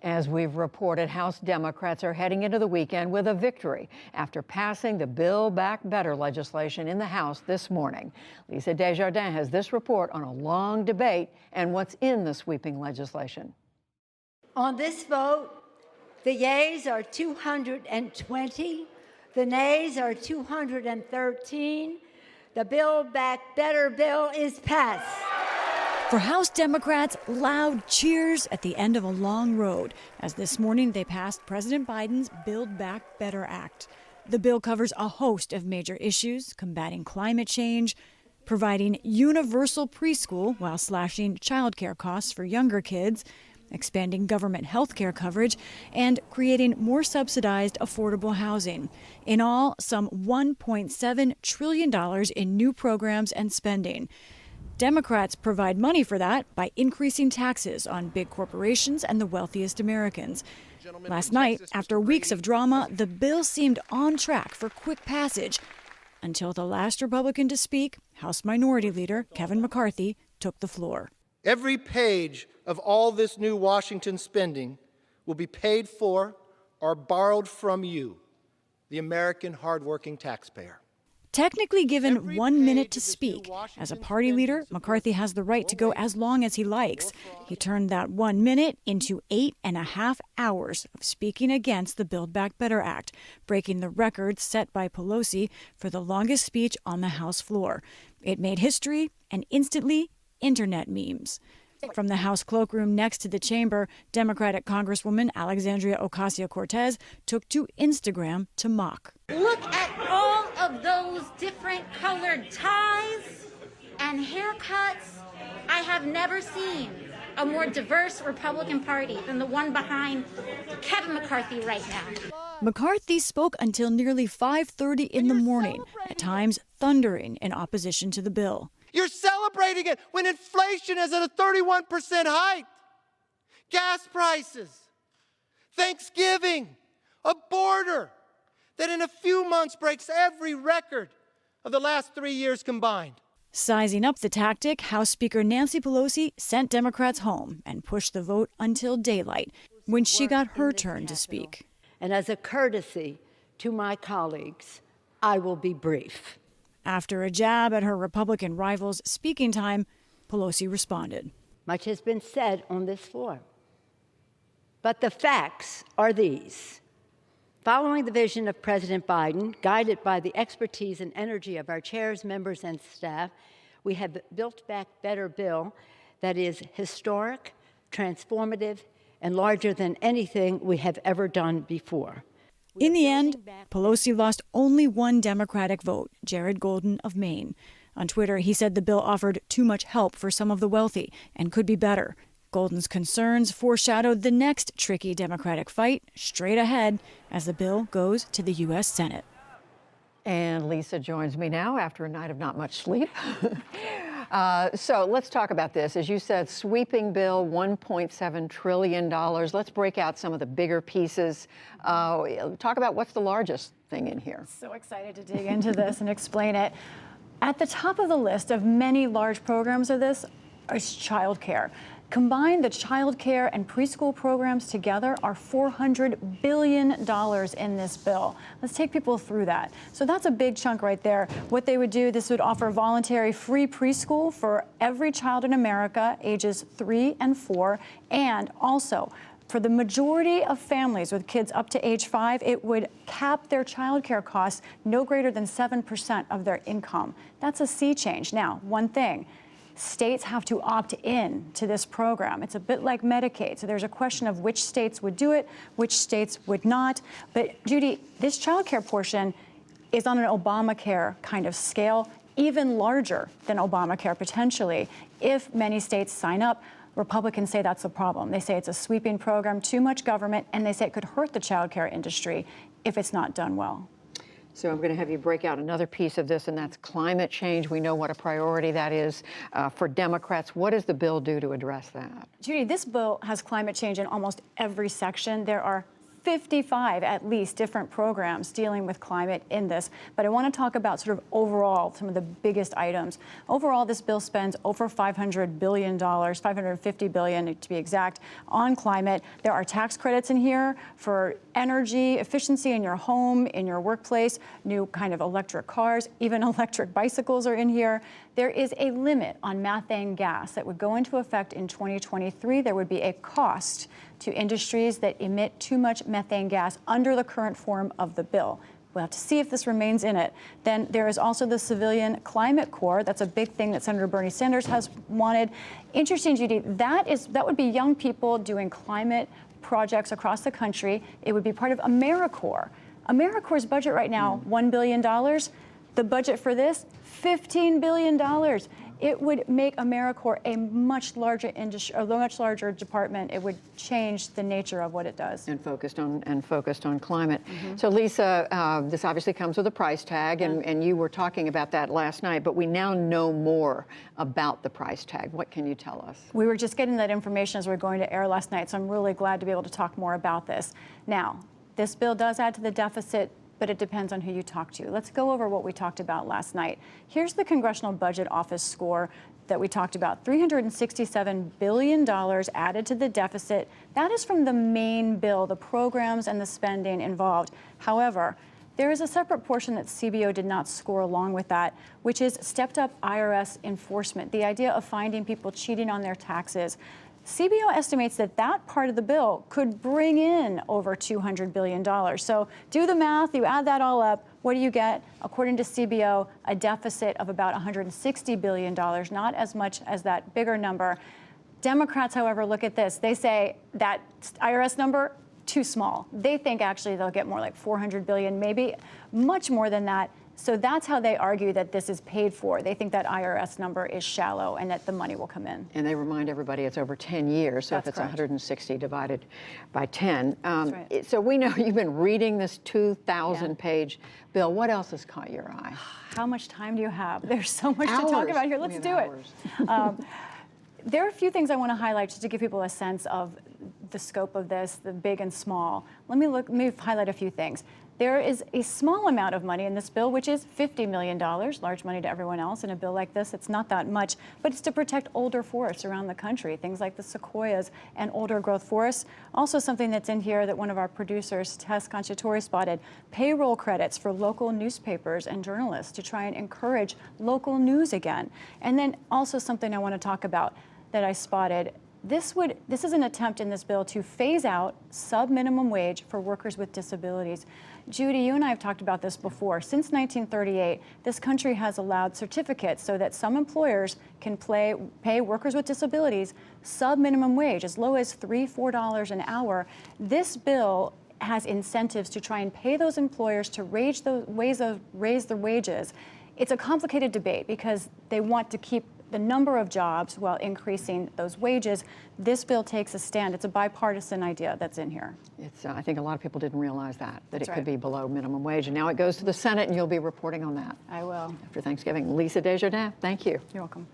As we've reported, House Democrats are heading into the weekend with a victory after passing the Build Back Better legislation in the House this morning. Lisa Desjardins has this report on a long debate and what's in the sweeping legislation. On this vote, the yeas are 220, the nays are 213. The Build Back Better bill is passed. For House Democrats, loud cheers at the end of a long road, as this morning they passed President Biden's Build Back Better Act. The bill covers a host of major issues, combating climate change, providing universal preschool while slashing childcare costs for younger kids, expanding government health care coverage, and creating more subsidized affordable housing. In all, some $1.7 trillion in new programs and spending. Democrats provide money for that by increasing taxes on big corporations and the wealthiest Americans. Last night, after weeks of drama, the bill seemed on track for quick passage until the last Republican to speak, House Minority Leader Kevin McCarthy, took the floor. Every page of all this new Washington spending will be paid for or borrowed from you, the American hardworking taxpayer. Technically given 1 minute to speak, as a party leader, McCarthy has the right to go as long as he likes. He turned that 1 minute into 8.5 hours of speaking against the Build Back Better Act, breaking the record set by Pelosi for the longest speech on the House floor. It made history and instantly internet memes. From the House cloakroom next to the chamber, Democratic Congresswoman Alexandria Ocasio-Cortez took to Instagram to mock. Look at all of those different colored ties and haircuts. I have never seen a more diverse Republican Party than the one behind Kevin McCarthy right now. McCarthy spoke until nearly 5:30 in the morning, at times thundering in opposition to the bill. You're celebrating it when inflation is at a 31% height. Gas prices, Thanksgiving, a border that in a few months breaks every record of the last 3 years combined. Sizing up the tactic, House Speaker Nancy Pelosi sent Democrats home and pushed the vote until daylight, when she got her turn to speak. And as a courtesy to my colleagues, I will be brief. After a jab at her Republican rival's speaking time, Pelosi responded. Much has been said on this floor, but the facts are these. Following the vision of President Biden, guided by the expertise and energy of our chairs, members, and staff, we have Built Back Better bill that is historic, transformative, and larger than anything we have ever done before. In the end, Pelosi lost only one Democratic vote, Jared Golden of Maine. On Twitter, he said the bill offered too much help for some of the wealthy and could be better. Golden's concerns foreshadowed the next tricky Democratic fight straight ahead as the bill goes to the U.S. Senate. And Lisa joins me now after a night of not much sleep. So let's talk about this. As you said, sweeping bill, $1.7 trillion. Let's break out some of the bigger pieces. Talk about what's the largest thing in here. So excited to dig into this and explain it. At the top of the list of many large programs of this is childcare. Combined, the child care and preschool programs together are $400 billion in this bill. Let's take people through that. So that's a big chunk right there. What they would do, this would offer voluntary free preschool for every child in America, ages 3 and 4, and also for the majority of families with kids up to age 5, it would cap their child care costs no greater than 7% of their income. That's a sea change. Now, one thing. States have to opt in to this program. It's a bit like Medicaid. So there's a question of which states would do it, which states would not. But Judy, this child care portion is on an Obamacare kind of scale, even larger than Obamacare potentially. If many states sign up, Republicans say that's the problem. They say it's a sweeping program, too much government, and they say it could hurt the child care industry if it's not done well. So I'm going to have you break out another piece of this, and that's climate change. We know what a priority that is for Democrats. What does the bill do to address that? Judy, this bill has climate change in almost every section. There are 55 at least different programs dealing with climate in this. But I want to talk about sort of overall some of the biggest items. Overall, this bill spends over $500 billion, $550 billion to be exact, on climate. There are tax credits in here for energy efficiency in your home, in your workplace, new kind of electric cars, even electric bicycles are in here. There is a limit on methane gas that would go into effect in 2023. There would be a cost to industries that emit too much methane gas under the current form of the bill. We'll have to see if this remains in it. Then there is also the Civilian Climate Corps. That's a big thing that Senator Bernie Sanders has wanted. Interesting, Judy, that would be young people doing climate projects across the country. It would be part of AmeriCorps. AmeriCorps' budget right now, $1 billion. The budget for this, $15 billion. It would make AmeriCorps a much larger industry, a much larger department. It would change the nature of what it does. And focused on climate. So Lisa, this obviously comes with a price tag, and you were talking about that last night, but we now know more about the price tag. What can you tell us? We were just getting that information as we were going to air last night, so I'm really glad to be able to talk more about this. Now, this bill does add to the deficit, but it depends on who you talk to. Let's go over what we talked about last night. Here's the Congressional Budget Office score that we talked about. $367 billion added to the deficit. That is from the main bill, the programs and the spending involved. However, there is a separate portion that CBO did not score along with that, which is stepped up IRS enforcement, the idea of finding people cheating on their taxes. CBO estimates that that part of the bill could bring in over $200 billion. So do the math, you add that all up, what do you get? According to CBO, a deficit of about $160 billion, not as much as that bigger number. Democrats, however, look at this. They say that IRS number, too small. They think actually they'll get more like $400 billion, maybe much more than that. So that's how they argue that this is paid for. They think that IRS number is shallow and that the money will come in. And they remind everybody it's over 10 years, so That's if it's correct. 160 divided by 10. That's right. So we know you've been reading this 2,000-page bill. What else has caught your eye? How much time do you have? There's so much to talk Hours. about here. We Let's have do it. hours. There are a few things I want to highlight just to give people a sense of the scope of this, the big and small. Let me highlight a few things. There is a small amount of money in this bill, which is $50 million, large money to everyone else. In a bill like this, it's not that much, but it's to protect older forests around the country, things like the sequoias and older growth forests. Also something that's in here that one of our producers, Tess Conciatori, spotted, payroll credits for local newspapers and journalists to try and encourage local news again. And then also something I want to talk about that I spotted. This is an attempt in this bill to phase out sub-minimum wage for workers with disabilities. Judy, you and I have talked about this before. Since 1938, this country has allowed certificates so that some employers can pay workers with disabilities sub-minimum wage, as low as $3, $4 an hour. This bill has incentives to try and pay those employers to raise their wages. It's a complicated debate because they want to keep the number of jobs while increasing those wages. This bill takes a stand. It's a bipartisan idea that's in here. It's, I think a lot of people didn't realize that That's it could right. be below minimum wage. And now it goes to the Senate, and you'll be reporting on that I will. after Thanksgiving. Lisa Desjardins, thank you. You're welcome.